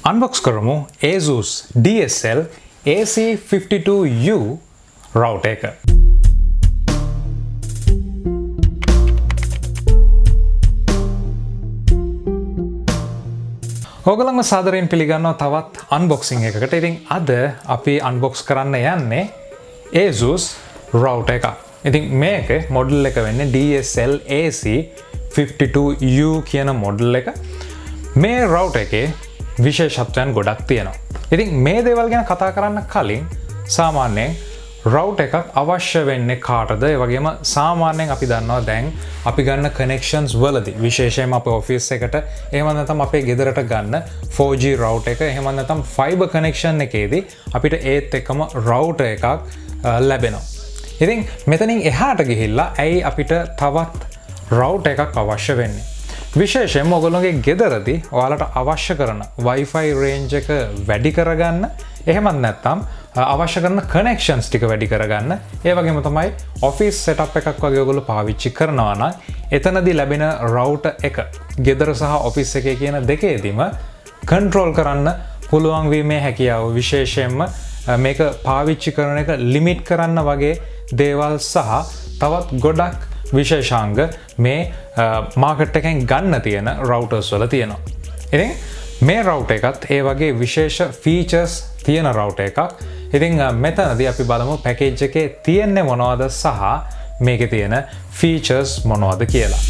Unbox කරමු ASUS DSL AC52U router එක. ඔයගොල්ලන්ව සාදරයෙන් පිළිගන්නවා තවත් unboxing එකකට. ඉතින් අද අපි unbox කරන්න යන්නේ ASUS router එක. ඉතින් මේක model එක වෙන්නේ DSL AC52U කියන model එක. මේ router එකේ විශේෂත්වයන් ගොඩක් තියෙනවා. ඉතින් මේ දේවල් ගැන කතා කරන්න කලින් සාමාන්‍යයෙන් router එකක් අවශ්‍ය වෙන්නේ කාටද? ඒ වගේම සාමාන්‍යයෙන් අපි දන්නවා දැන් අපි ගන්න connections වලදී විශේෂයෙන්ම අපේ office එකට එහෙම නැත්නම් අපේ ගෙදරට ගන්න 4G router එක එහෙම නැත්නම් fiber connection එකේදී අපිට ඒත් එක්කම router එකක් ලැබෙනවා. ඉතින් මෙතනින් එහාට ගිහිල්ලා ඇයි අපිට තවත් router එකක් අවශ්‍ය වෙන්නේ? විශේෂයෙන්ම ඔයගොල්ලෝගේ ගෙදරදී ඔයාලට අවශ්‍ය කරන WiFi range එක වැඩි කරගන්න එහෙමත් නැත්නම් අවශ්‍ය කරන connections ටික වැඩි කරගන්න ඒ වගේම තමයි office setup එකක් වගේ ඔයගොල්ලෝ පාවිච්චි කරනවා නම් එතනදී ලැබෙන router එක ගෙදර සහ office එකේ කියන දෙකේදීම control කරන්න පුළුවන් වීමේ හැකියාව විශේෂයෙන්ම මේක පාවිච්චි කරන එක limit කරන්න වගේ දේවල් සහ තවත් ගොඩක් විශේෂාංග මේ මාකට් එකෙන් ගන්න තියෙන routers වල තියෙනවා. ඉතින් මේ router එකත් ඒ වගේ විශේෂ features තියෙන router එකක්. ඉතින් මෙතනදී අපි බලමු package එකේ තියෙන්නේ මොනවද සහ මේකේ තියෙන features මොනවද කියලා.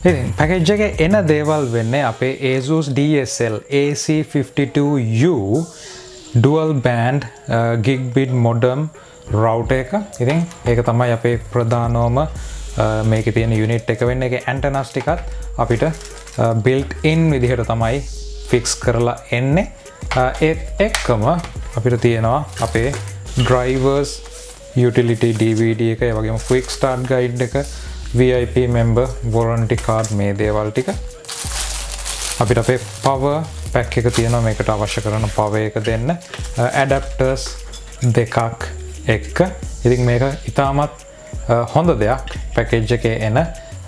ඉතින් package එකේ එන දේවල් වෙන්නේ අපේ ASUS DSL AC52U dual band gigabit modem router එක. ඉතින් ඒක තමයි අපේ ප්‍රධානම මේකේ තියෙන unit එක වෙන්නේ. ඒකේ antennas ටිකත් අපිට built in විදිහට තමයි fix කරලා එන්නේ. ඒත් එක්කම අපිට තියෙනවා අපේ drivers utility DVD එක, ඒ වගේම quick start guide එක, VIP member warranty card මේ දේවල් ටික. අපිට අපේ power pack එක තියෙනවා මේකට අවශ්‍ය කරන power එක දෙන්න. adapters දෙකක් එක්ක. ඉතින් මේක ඉතාමත් හොඳ දෙයක් package එකේ එන.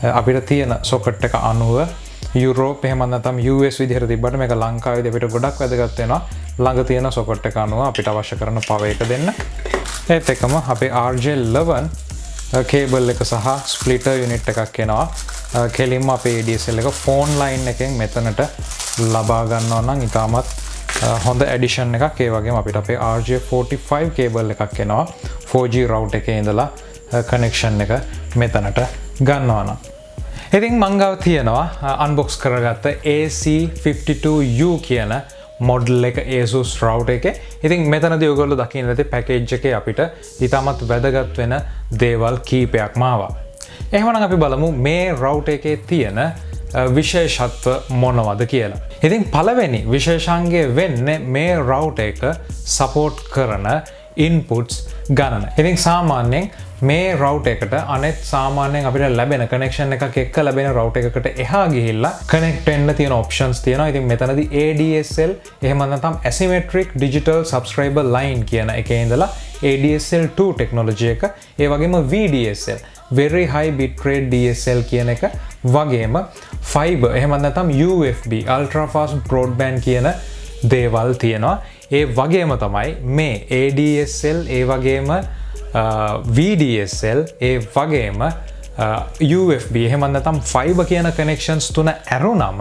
අපිට තියෙන socket එක අනුව Europe එහෙම නැත්නම් US විදිහට තිබ්බට මේක ලංකාවේදී අපිට ගොඩක් වැදගත් වෙනවා. ළඟ තියෙන socket එක අනුව අපිට අවශ්‍ය කරන power එක දෙන්න. ඒත් එක්කම අපේ RJ11 cable එක සහ splitter unit එකක් එනවා. කෙලින්ම අපේ DSL එක phone line එකෙන් මෙතනට ලබා ගන්නවා නම් ඉතාමත් හොඳ addition එකක්. ඒ වගේම අපිට අපේ RJ45 cable එකක් එනවා 4G router එකේ ඉඳලා connection එක මෙතනට ගන්නවා නම්. ඉතින් මං ගාව තියෙනවා unbox කරගත්ත AC52U කියන model එක ASUS router එකේ. ඉතින් මෙතනදී ඔයගොල්ලෝ දකින්න ඇති package එකේ අපිට ඉතාමත් වැදගත් වෙන දේවල් කීපයක්ම ආවා. එහෙනම් අපි බලමු මේ router එකේ තියෙන විශේෂත්ව මොනවද කියලා. ඉතින් පළවෙනි විශේෂාංගය වෙන්නේ මේ router එක support කරන inputs ගණන. ඉතින් සාමාන්‍යයෙන් මේ router එකට අනෙත් සාමාන්‍යයෙන් අපිට ලැබෙන connection එකක් එක්ක ලැබෙන router එකකට එහා ගිහිල්ලා connect වෙන්න තියෙන options තියෙනවා. ඉතින් මෙතනදී ADSL එහෙම නැත්නම් asymmetric digital subscriber line කියන එකේ ඉඳලා ADSL2 technology එක, ඒ වගේම VDSL very high bitrate DSL කියන එක වගේම fiber එහෙම නැත්නම් UFB ultra fast broadband කියන දේවල් තියෙනවා. ඒ වගේම තමයි මේ ADSL ඒ වගේම VDSL ඒ වගේම UFB එහෙම නැත්නම් fiber කියන connections තුන ඇරුණම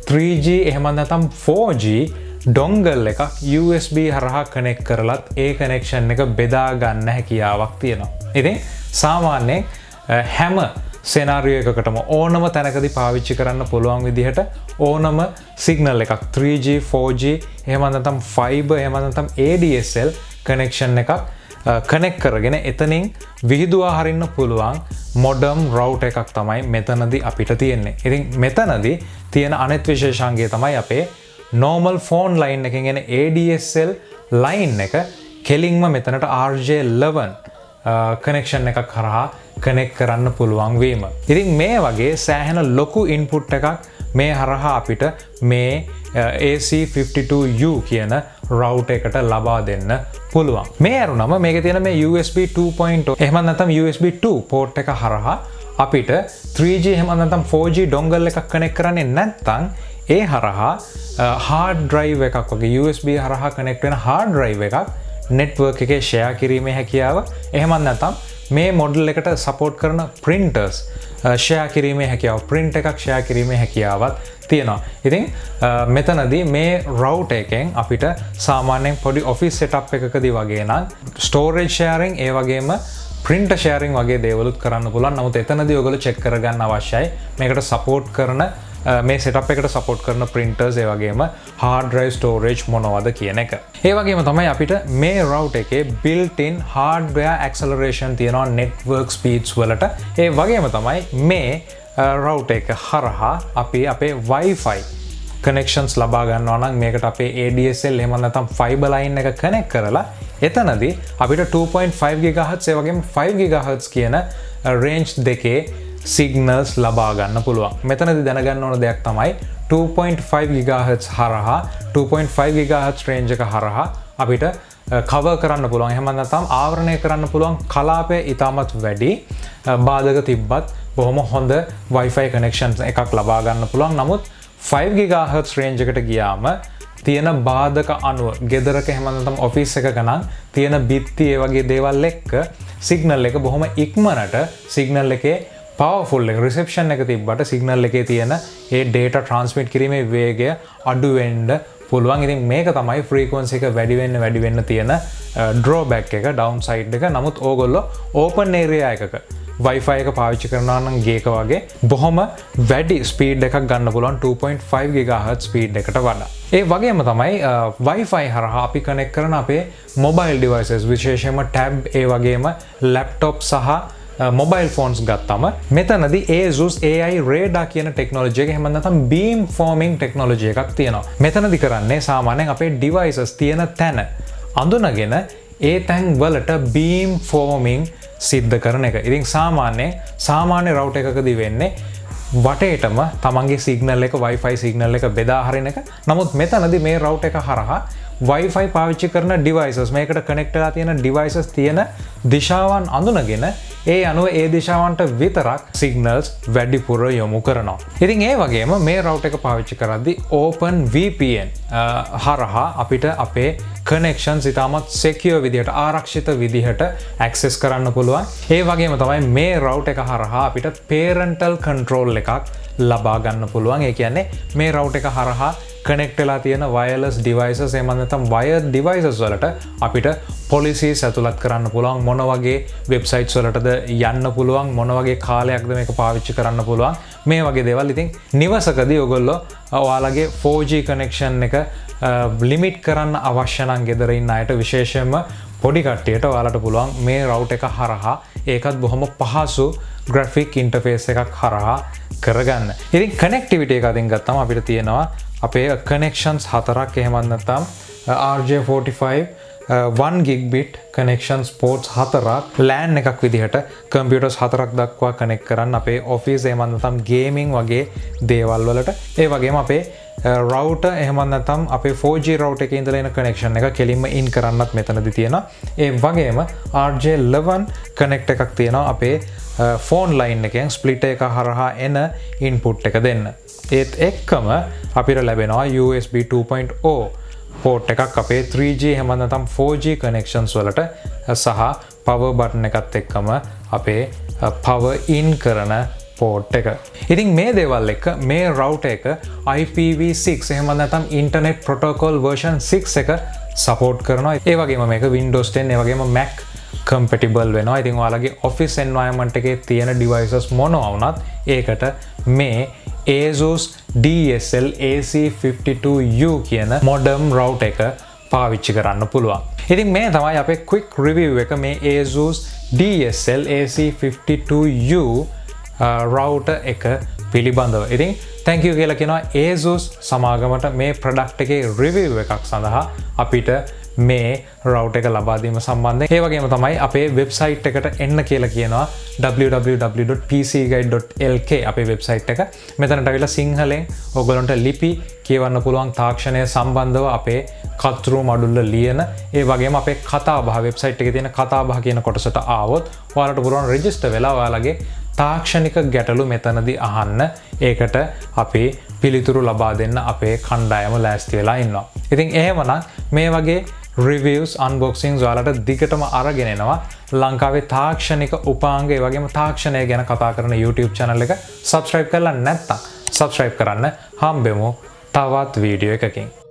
3G එහෙම නැත්නම් 4G dongle එකක් USB හරහා connect කරලත් ඒ connection එක බෙදා ගන්න හැකියාවක් තියෙනවා. ඉතින් සාමාන්‍යයෙන් හැම scenario එකකටම ඕනම තැනකදී පාවිච්චි කරන්න පුළුවන් විදිහට ඕනම signal එකක් 3G 4G එහෙම නැත්නම් fiber එහෙම නැත්නම් ADSL connection එකක් connect කරගෙන එතනින් විහිදුවා හරින්න පුළුවන් modem router එකක් තමයි මෙතනදී අපිට තියෙන්නේ. ඉතින් මෙතනදී තියෙන අනෙත් විශේෂාංගය තමයි අපේ normal phone line එකෙන් එන ADSL line එක කෙලින්ම මෙතනට RJ11 කනෙක්ෂන් එකක් කරහා කනෙක්ට් කරන්න පුළුවන් වීම. ඉතින් මේ වගේ සෑහෙන ලොකු ඉන්පුට් එකක් මේ හරහා අපිට මේ AC52U කියන router එකට ලබා දෙන්න පුළුවන්. මේ අරුණම මේකේ තියෙන මේ USB 2.0 එහෙම නැත්නම් USB 2 port එක හරහා අපිට 3G එහෙම නැත්නම් 4G dongle එකක් කනෙක්ට් කරන්නේ නැත්නම් ඒ හරහා hard drive එකක් වගේ USB හරහා කනෙක්ට් වෙන hard drive එකක් network එකේ share කිරීමේ හැකියාව එහෙම නැත්නම් මේ මොඩල් එකට support කරන printers share කිරීමේ හැකියාව print එකක් share කිරීමේ හැකියාවක් තියෙනවා. ඉතින් මෙතනදී මේ router එකෙන් අපිට සාමාන්‍යයෙන් පොඩි office setup එකකදී වගේ නම් storage sharing ඒ වගේම printer sharing වගේ දේවලුත් කරන්න පුළුවන්. නමුත් එතනදී ඔයගොල්ලෝ check කරගන්න අවශ්‍යයි මේකට support කරන මේ setup එකට support කරන printers ඒ වගේම hard drive storage මොනවද කියන එක. ඒ වගේම තමයි අපිට මේ router එකේ built-in hardware acceleration තියෙනවා network speeds වලට. ඒ වගේම තමයි මේ router එක හරහා අපි අපේ Wi-Fi connections ලබා ගන්නවා නම් මේකට අපේ ADSL එහෙම නැත්නම් fiber line එක connect කරලා එතනදී අපිට 2.5 GHz ඒ වගේම 5 GHz කියන range දෙකේ signals ලබා ගන්න පුළුවන්. මෙතනදී දැනගන්න ඕන දෙයක් තමයි 2.5 GHz හරහා 2.5 GHz range එක හරහා අපිට cover කරන්න පුළුවන්. එහෙම නැත්නම් ආවරණය කරන්න පුළුවන් කලාපය ඉතාමත් වැඩි. බාධක තිබ්බත් බොහොම හොඳ Wi-Fi connections එකක් ලබා ගන්න පුළුවන්. නමුත් 5 GHz range එකට ගියාම තියෙන බාධක අනුව ගෙදරක එහෙම නැත්නම් ඔෆිස් එකක නම් තියෙන බිත්ති ඒ වගේ දේවල් එක්ක signal එක බොහොම ඉක්මනට signal එකේ powerful එක reception එක තිබ්බට signal එකේ තියෙන ඒ data transmit කිරීමේ වේගය අඩු වෙන්න පුළුවන්. ඉතින් මේක තමයි frequency එක වැඩි වෙන්න තියෙන drawback එක downside එක. නමුත් ඕගොල්ලෝ open area එකක Wi-Fi එක පාවිච්චි කරනවා නම් ගේක වගේ බොහොම වැඩි ස්පීඩ් එකක් ගන්න පුළුවන් 2.5 GHz ස්පීඩ් එකට වඩා. ඒ වගේම තමයි Wi-Fi හරහා අපි කනෙක්ට් කරන අපේ mobile devices විශේෂයෙන්ම tab ඒ වගේම laptop සහ mobile phones ගත්තම මෙතනදී ASUS AI radar කියන ටෙක්නොලොජි එක එහෙම නැත්නම් beam forming ටෙක්නොලොජි එකක් තියෙනවා. මෙතනදී කරන්නේ සාමාන්‍යයෙන් අපේ devices තියෙන තැන අඳුනගෙන ඒ තැන් වලට beam forming සිද්ධ කරන එක. ඉතින් සාමාන්‍ය router එකකදී වෙන්නේ වටේටම තමන්ගේ signal එක Wi-Fi signal එක බෙදා හරින එක. නමුත් මෙතනදී මේ router එක හරහා Wi-Fi පාවිච්චි කරන devices මේකට connect වෙලා තියෙන devices තියෙන දිශාවන් අඳුනගෙන ඒ අනුව ඒ දිශාවන්ට විතරක් signals වැඩිපුර යොමු කරනවා. ඉතින් ඒ වගේම මේ router එක පාවිච්චි කරද්දී open VPN හරහා අපිට අපේ connections ඉතාමත් secure විදිහට ආරක්ෂිත විදිහට access කරන්න පුළුවන්. ඒ වගේම තමයි මේ router එක හරහා අපිට parental control එකක් ලබා ගන්න පුළුවන්. ඒ කියන්නේ මේ router එක හරහා connect වෙලා තියෙන wireless devices එහෙම නැත්නම් wired devices වලට අපිට policies ඇතුළත් කරන්න පුළුවන්. මොන වගේ websites වලටද යන්න පුළුවන්, මොන වගේ කාලයක්ද මේක පාවිච්චි කරන්න පුළුවන්, මේ වගේ දේවල්. ඉතින් නිවසකදී ඔයගොල්ලෝ ඔයාලගේ 4G connection එක limit කරන්න අවශ්‍ය නම් ගෙදර ඉන්න අයට විශේෂයෙන්ම පොඩි කට්ටියට ඔයාලට පුළුවන් මේ router එක හරහා ඒකත් බොහොම පහසු graphic interface එකක් හරහා කරගන්න. ඉතින් connectivity එක අතින් ගත්තම අපිට තියෙනවා අපේ connections හතරක් එහෙමත් නැත්නම් RJ45 1 gigabit connections ports හතරක් LAN එකක් විදිහට computers හතරක් දක්වා connect කරන්න අපේ office එහෙමත් නැත්නම් gaming වගේ දේවල් වලට. ඒ වගේම අපේ router එහෙමත් නැත්නම් අපේ 4G router එකේ ඉඳලා එන connection එක කෙලින්ම in කරන්නත් මෙතනදී තියෙනවා. ඒ වගේම RJ11 connect එකක් තියෙනවා අපේ phone line එකෙන් split එක හරහා එන input එක දෙන්න. ඒත් එක්කම අපිට ලැබෙනවා USB 2.0 port එකක් අපේ 3G එහෙම නැත්නම් 4G connections වලට සහ power button එකත් එක්කම අපේ power in කරන port එක. ඉතින් මේ දේවල් එක්ක මේ router එක IPv6 එහෙම නැත්නම් internet protocol version 6 එක support කරනවා. ඒ වගේම මේක Windows 10 ඒ වගේම Mac compatible වෙනවා. ඉතින් ඔයාලගේ office environment එකේ තියෙන devices මොනවා වුණත් ඒකට මේ ASUS DSL AC52U කියන modem router එක පාවිච්චි කරන්න පුළුවන්. ඉතින් මේ තමයි අපේ quick review එක මේ ASUS DSL AC52U router එක පිළිබඳව. ඉතින් thank you කියලා කියනවා ASUS සමාගමට මේ product එකේ review එකක් සඳහා අපිට මේ රවුටර් එක ලබා දීම සම්බන්ධයෙන්. ඒ වගේම තමයි අපේ වෙබ්සයිට් එකට එන්න කියලා කියනවා www.pcguidelk අපේ වෙබ්සයිට් එක. මෙතනට අවිලා සිංහලෙන් ඔයගොල්ලන්ට ලිපි කියවන්න පුළුවන් තාක්ෂණය සම්බන්ධව අපේ කතරු මඩුල්ල ලියන ඒ වගේම අපේ කතාබහ වෙබ්සයිට් එකේ තියෙන කතාබහ කියන කොටසට ආවොත් ඔයාලට පුළුවන් රෙජිස්ටර් වෙලා ඔයාලගේ තාක්ෂණික ගැටලු මෙතනදී අහන්න. ඒකට අපි පිළිතුරු ලබා දෙන්න අපේ කණ්ඩායම ලෑස්ති වෙලා ඉන්නවා. ඉතින් එහෙමනම් මේ වගේ reviews unboxings ඔයාලට දිගටම අරගෙන එනවා. ලංකාවේ තාක්ෂණික උපාංග ඒ වගේම තාක්ෂණය ගැන කතා කරන YouTube channel එක subscribe කරලා නැත්නම් subscribe කරන්න. හම්බෙමු තවත් වීඩියෝ එකකින්.